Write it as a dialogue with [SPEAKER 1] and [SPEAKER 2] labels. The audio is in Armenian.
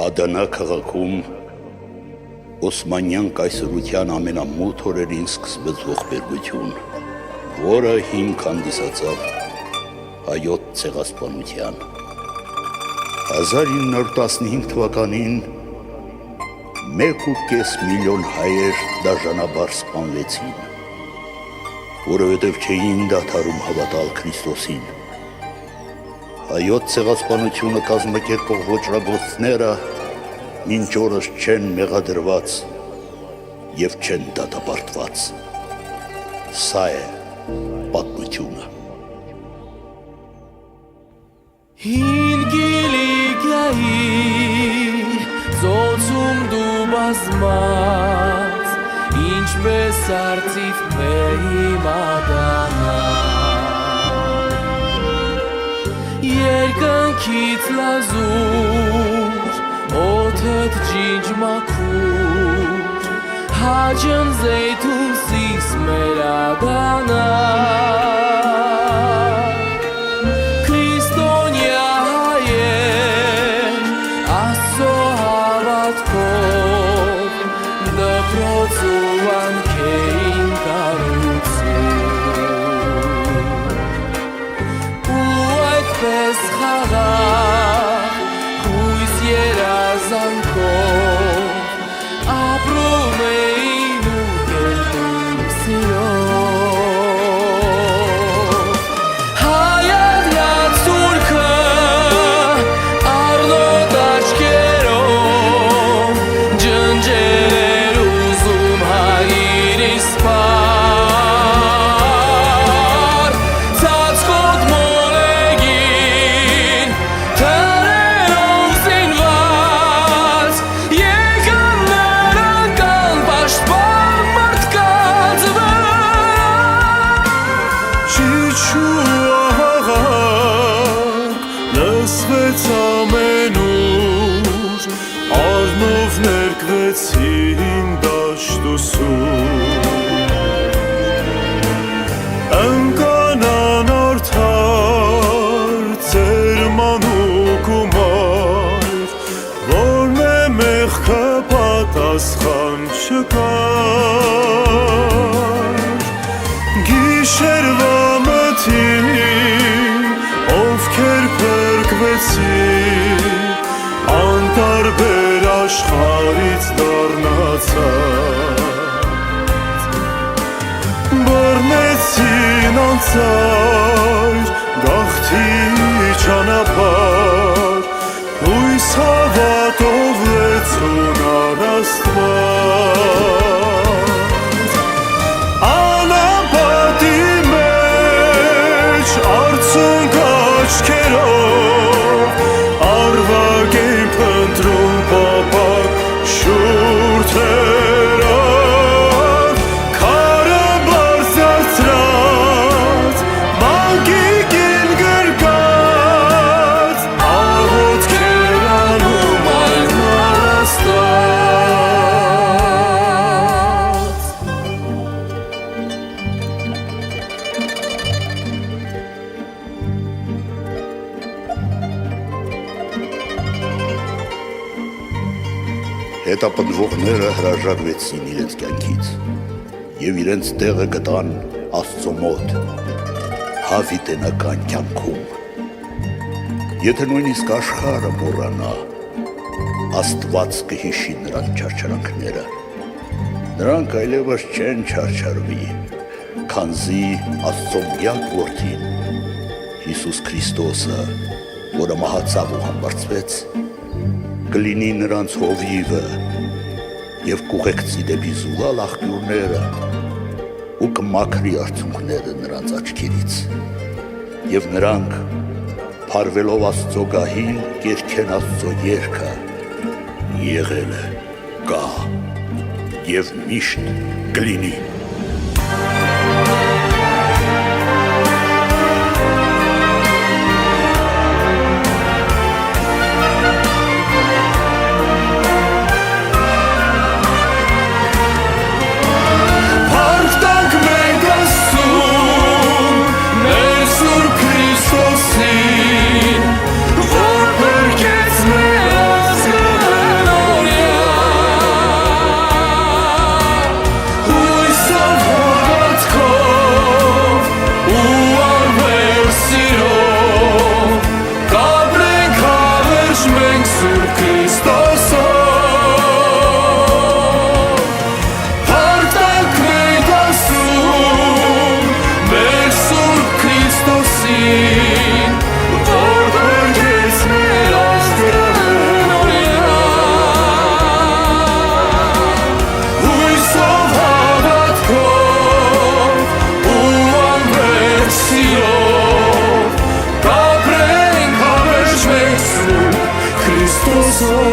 [SPEAKER 1] Ադանա քաղաքում Օսմանյան կայսրության ամենամութ օրերին սկսվեց ողբերգություն, որը հիմք հանդիսացավ հայոց ցեղասպանության։ 1915 թվականին 1.5 միլիոն հայեր դաժանաբար սպանվեցին, որովհետև չէին դադարում հավատալ Քրիստոսին։ Հայոց ցեղասպանությունը կազմակերպող ոճրագործները մինչ օրս չեն մեղադրված և չեն դատապարտված։ Սա է պատմությունը։
[SPEAKER 2] Հին գիլիգայի ծոցում դու բազմած, ինչպես արծիվ մադանա, երկնքից լազուր, օդդ ջինջ մաքուր, հաջն զեյթուն սիս մեր ադանա, Քրիստոնյա հայեր, Աստծո հավատքով, դպրոցու անքեին կառուցում, ու այդպես խաղաղ, հույս երազանքով, ապրում էին ու կերտում սիրով։ Հայատյաց սուրքը առնոտ աչքերով, ջնջեր էր ուզում հայրի սպար, ծածկոտ մոլեգին, թրերով զինված, եկան նրանք անպաշտպան մարդկանց վրա։ Չիչու աղաղակ լսվեց ամենուր, առնով ներկվեցին դաշտ ու սուր, ընկանան արդար ծերմանուկ ու մար, որն է մեղքը պատասխան չկար։ Գիշերվա մթին, ովքեր փրկվեցին, անտարբեր աշխարհից դառնացած, բռնեցին անծայր գաղթի ճանապարհ, հույս հավատով լեցուն առ Աստված։ Անապատի մեջ արցունք աչքերով, արվակ էին փնտրում պապակ շուրթերով, քարը բարձ դարձրած, մանկիկին գրկած, աղոթքեր անում այն Աստված։
[SPEAKER 1] Հետապնդվողները հրաժարվեցին իրենց կյանքից և իրենց տեղը գտան Աստծո մոտ, հավիտենական կյանքում։ Եթե նույնիսկ աշխարհը մոռանա, Աստված կհիշի նրանց չարչարանքները։ Նրանք այլևս չեն չարչարվի, քանզի Աստծո միակ որդին, Հիսուս Քրիստոսը, որը մահացավ ու համբարձվեց, կլինի նրանց հովիվը և կուղեկցի դեպի զուլալ աղբյուրները ու կմաքրի արցունքները նրանց աչքերից, և նրանք փարվելով Աստծո գահին կերքեն Աստծո երգը, եղել է, կա և միշտ կլինի։
[SPEAKER 2] Քրիստոսին, որ փրկեց մեր ազգը Աստծո